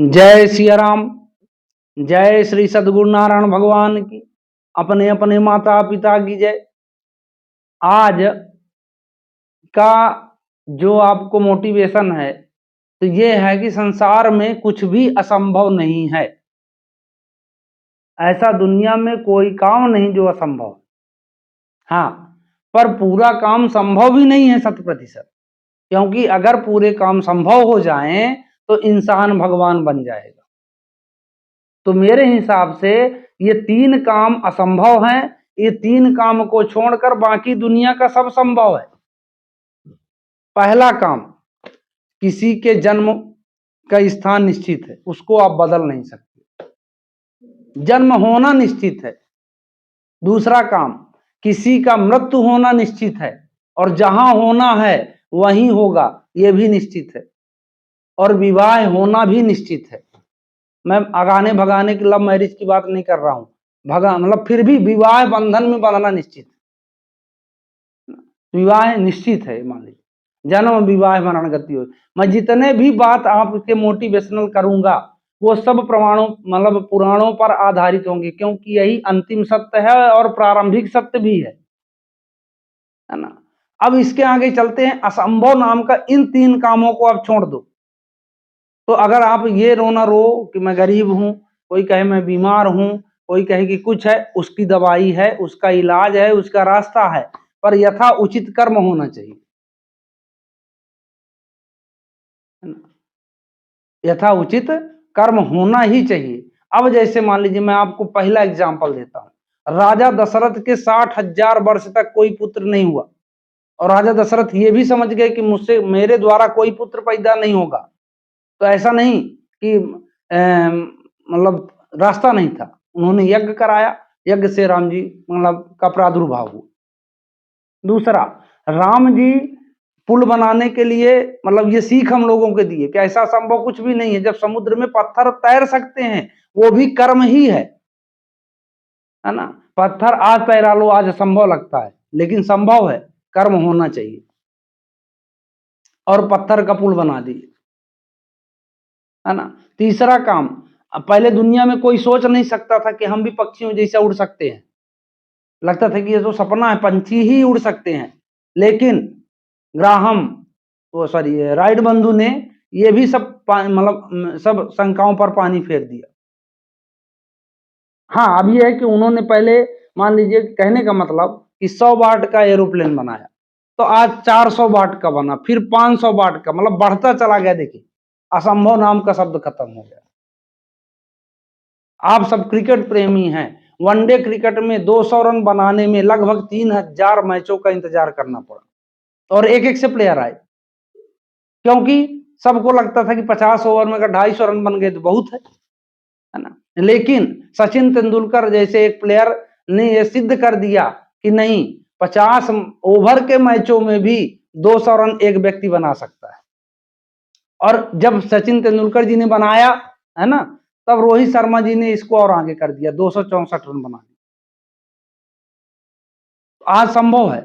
जय सिया राम। जय श्री सद्गुरु नारायण भगवान की, अपने अपने माता पिता की जय। आज का जो आपको मोटिवेशन है तो ये है कि संसार में कुछ भी असंभव नहीं है। ऐसा दुनिया में कोई काम नहीं जो असंभव। हाँ, पर पूरा काम संभव भी नहीं है 100%, क्योंकि अगर पूरे काम संभव हो जाएं तो इंसान भगवान बन जाएगा। तो मेरे हिसाब से ये 3 काम असंभव हैं। ये 3 काम को छोड़कर बाकी दुनिया का सब संभव है। पहला काम, किसी के जन्म का स्थान निश्चित है, उसको आप बदल नहीं सकते, जन्म होना निश्चित है। दूसरा काम, किसी का मृत्यु होना निश्चित है और जहां होना है वहीं होगा, यह भी निश्चित है। और विवाह होना भी निश्चित है। मैं अगाने भगाने की लव मैरिज की बात नहीं कर रहा हूं, भगा मतलब फिर भी विवाह बंधन में बंधना निश्चित है। विवाह निश्चित है, मान लीजिए जन्म विवाह मरण गति हो। मैं जितने भी बात आपके मोटिवेशनल करूंगा वो सब प्रमाणों मतलब पुराणों पर आधारित होंगे, क्योंकि यही अंतिम सत्य है और प्रारंभिक सत्य भी है ना। अब इसके आगे चलते हैं। असंभव नाम का इन 3 कामों को आप छोड़ दो। तो अगर आप ये रो ना रो कि मैं गरीब हूं, कोई कहे मैं बीमार हूं, कोई कहे कि कुछ है, उसकी दवाई है, उसका इलाज है, उसका रास्ता है, पर यथा उचित कर्म होना चाहिए, यथा उचित कर्म होना ही चाहिए। अब जैसे मान लीजिए मैं आपको पहला एग्जांपल देता हूं। राजा दशरथ के 60,000 वर्ष तक कोई पुत्र नहीं हुआ और राजा दशरथ ये भी समझ गए कि मुझसे मेरे द्वारा कोई पुत्र पैदा नहीं होगा। तो ऐसा नहीं कि मतलब रास्ता नहीं था, उन्होंने यज्ञ कराया, यज्ञ से राम जी मतलब का प्रादुर्भाव हुआ। दूसरा, राम जी पुल बनाने के लिए मतलब ये सीख हम लोगों के दिए कि ऐसा संभव कुछ भी नहीं है। जब समुद्र में पत्थर तैर सकते हैं वो भी कर्म ही है ना। पत्थर आज तैरा लो, आज असंभव लगता है लेकिन संभव है, कर्म होना चाहिए। और पत्थर का पुल बना दिए, है ना। तीसरा काम, पहले दुनिया में कोई सोच नहीं सकता था कि हम भी पक्षियों जैसे उड़ सकते हैं। लगता था कि ये तो सपना है, पंछी ही उड़ सकते हैं। लेकिन ग्राहम वो सॉरी राइट बंधु ने ये भी सब मतलब सब शंकाओं पर पानी फेर दिया। हाँ, अब ये है कि उन्होंने पहले मान लीजिए, कहने का मतलब कि 100 वाट का एरोप्लेन बनाया तो आज 400 वाट का बना, फिर 500 वाट का, मतलब बढ़ता चला गया। देखिए, असंभव नाम का शब्द खत्म हो गया। आप सब क्रिकेट प्रेमी हैं, वनडे क्रिकेट में 200 रन बनाने में लगभग 3000 मैचों का इंतजार करना पड़ा और एक एक से प्लेयर आए, क्योंकि सबको लगता था कि 50 ओवर में अगर 250 रन बन गए तो बहुत है ना। लेकिन सचिन तेंदुलकर जैसे एक प्लेयर ने यह सिद्ध कर दिया कि नहीं, 50 ओवर के मैचों में भी 200 रन एक व्यक्ति बना सकता है। और जब सचिन तेंदुलकर जी ने बनाया, है ना, तब रोहित शर्मा जी ने इसको और आगे कर दिया, 264 रन बना दिए। आज संभव है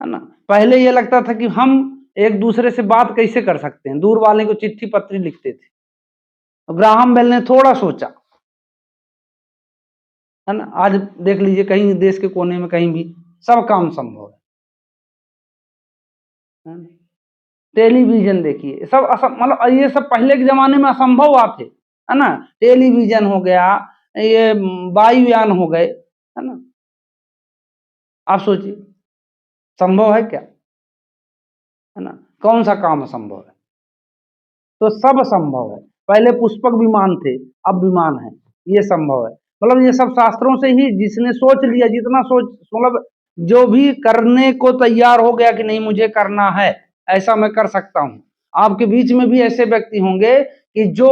ना। पहले यह लगता था कि हम एक दूसरे से बात कैसे कर सकते हैं, दूर वाले को चिट्ठी पत्री लिखते थे। तो ग्राहम बेल ने थोड़ा सोचा, है ना। आज देख लीजिए, कहीं देश के कोने में कहीं भी सब काम संभव है ना? टेलीविजन देखिए, सब मतलब ये सब पहले के जमाने में असंभव बात है ना। टेलीविजन हो गया, ये वायुयान हो गए, है ना। आप सोचिए, संभव है क्या, है ना। कौन सा काम असंभव है? तो सब संभव है। पहले पुष्पक विमान थे, अब विमान है, ये संभव है। मतलब ये सब शास्त्रों से ही, जिसने सोच लिया, जितना सोच मतलब जो भी करने को तैयार हो गया कि नहीं मुझे करना है, ऐसा मैं कर सकता हूं। आपके बीच में भी ऐसे व्यक्ति होंगे कि जो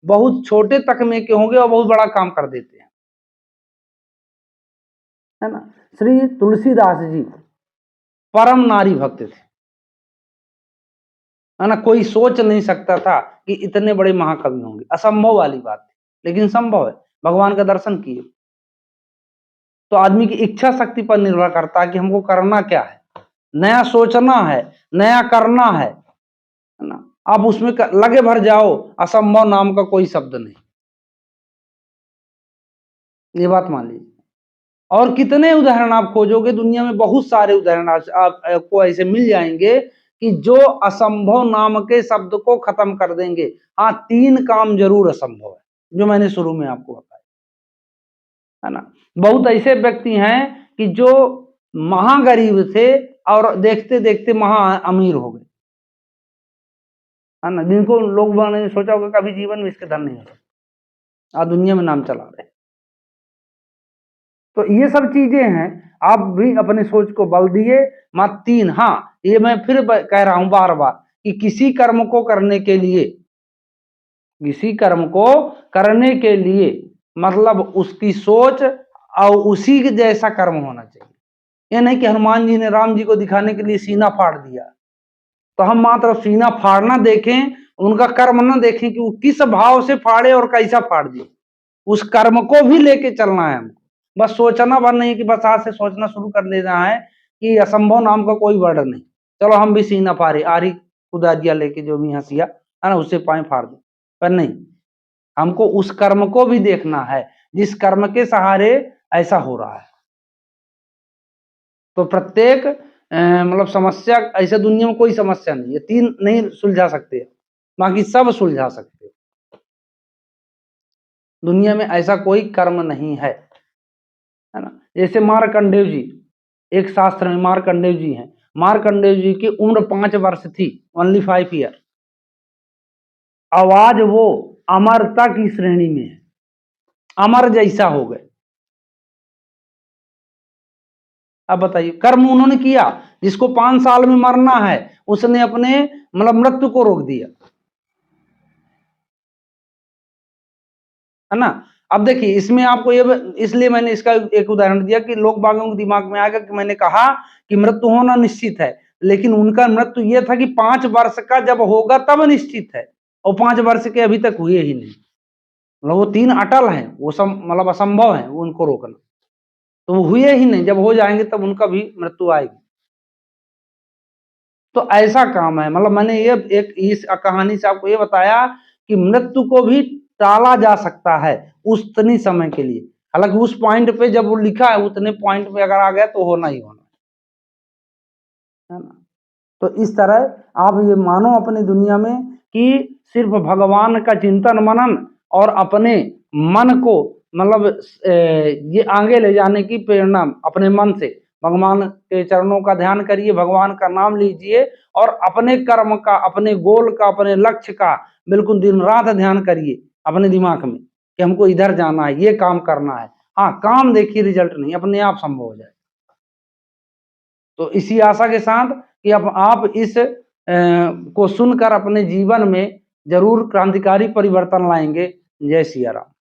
बहुत छोटे तकमे के होंगे और बहुत बड़ा काम कर देते हैं, है ना। श्री तुलसीदास जी परम नारी भक्त थे, है ना। कोई सोच नहीं सकता था कि इतने बड़े महाकवि होंगे, असंभव वाली बात थी, लेकिन संभव है। भगवान का दर्शन किए। तो आदमी की इच्छा शक्ति पर निर्भर करता है कि हमको करना क्या है, नया सोचना है, नया करना है ना। आप उसमें लगे भर जाओ, असंभव नाम का कोई शब्द नहीं, ये बात मान लीजिए। और कितने उदाहरण आप खोजोगे दुनिया में, बहुत सारे उदाहरण आपको ऐसे मिल जाएंगे कि जो असंभव नाम के शब्द को खत्म कर देंगे। हाँ, 3 काम जरूर असंभव है, जो मैंने शुरू में आपको बताया, है ना। बहुत ऐसे व्यक्ति हैं कि जो महागरीब थे और देखते देखते महा अमीर हो गए, है ना, जिनको लोग ने सोचा होगा कभी जीवन में इसके धन नहीं हो सकता, आज दुनिया में नाम चला रहे। तो ये सब चीजें हैं, आप भी अपने सोच को बल दिए। मत 3, हाँ, ये मैं फिर कह रहा हूं बार बार कि किसी कर्म को करने के लिए, किसी कर्म को करने के लिए मतलब उसकी सोच और उसी के जैसा कर्म होना चाहिए। ये नहीं कि हनुमान जी ने राम जी को दिखाने के लिए सीना फाड़ दिया, तो हम मात्र सीना फाड़ना देखें, उनका कर्म ना देखें कि वो किस भाव से फाड़े और कैसा फाड़ दिए। उस कर्म को भी लेके चलना है हमको, बस सोचना भर नहीं कि बस आज से सोचना शुरू कर देना है कि असंभव नाम का कोई वर्ड नहीं, चलो हम भी सीना फाड़े, आरी खुदाजिया लेके जो भी हंसिया है ना, उससे पाए फाड़ दे, पर नहीं, हमको उस कर्म को भी देखना है जिस कर्म के सहारे ऐसा हो रहा है। तो प्रत्येक मतलब समस्या, ऐसे दुनिया में कोई समस्या नहीं है, 3 नहीं सुलझा सकते, बाकी सब सुलझा सकते हो। दुनिया में ऐसा कोई कर्म नहीं है ना। जैसे मार्कंडेय जी, एक शास्त्र में मार्कंडेय जी हैं, मार्कंडेय जी की उम्र 5 वर्ष थी, ओनली 5 ईयर। आवाज वो अमरता की श्रेणी में है, अमर जैसा हो गए। अब बताइए, कर्म उन्होंने किया, जिसको 5 साल में मरना है उसने अपने मतलब मृत्यु को रोक दिया, है ना। अब देखिए, इसमें आपको ये, इसलिए मैंने इसका एक उदाहरण दिया कि लोग बागों के दिमाग में आएगा कि मैंने कहा कि मृत्यु होना निश्चित है, लेकिन उनका मृत्यु ये था कि 5 वर्ष का जब होगा तब निश्चित है, और 5 वर्ष के अभी तक हुए ही नहीं। मतलब वो 3 अटल हैं, वो सब मतलब असंभव है वो उनको रोकना, तो वो हुए ही नहीं, जब हो जाएंगे तब उनका भी मृत्यु आएगी। तो ऐसा काम है, मतलब मैंने ये एक इस कहानी से आपको ये बताया कि मृत्यु को भी टाला जा सकता है उतनी समय के लिए, हालांकि उस पॉइंट पे जब वो लिखा है उतने पॉइंट पे अगर आ गया तो होना ही होना है ना। तो इस तरह आप ये मानो अपनी दुनिया में कि सिर्फ भगवान का चिंतन मनन और अपने मन को मतलब ये आगे ले जाने की प्रेरणा अपने मन से भगवान के चरणों का ध्यान करिए, भगवान का नाम लीजिए और अपने कर्म का, अपने गोल का, अपने लक्ष्य का बिल्कुल दिन रात ध्यान करिए अपने दिमाग में कि हमको इधर जाना है, ये काम करना है। हाँ, काम देखिए, रिजल्ट नहीं, अपने आप संभव हो जाए। तो इसी आशा के साथ कि अब आप इस को सुनकर अपने जीवन में जरूर क्रांतिकारी परिवर्तन लाएंगे। जय सिया राम।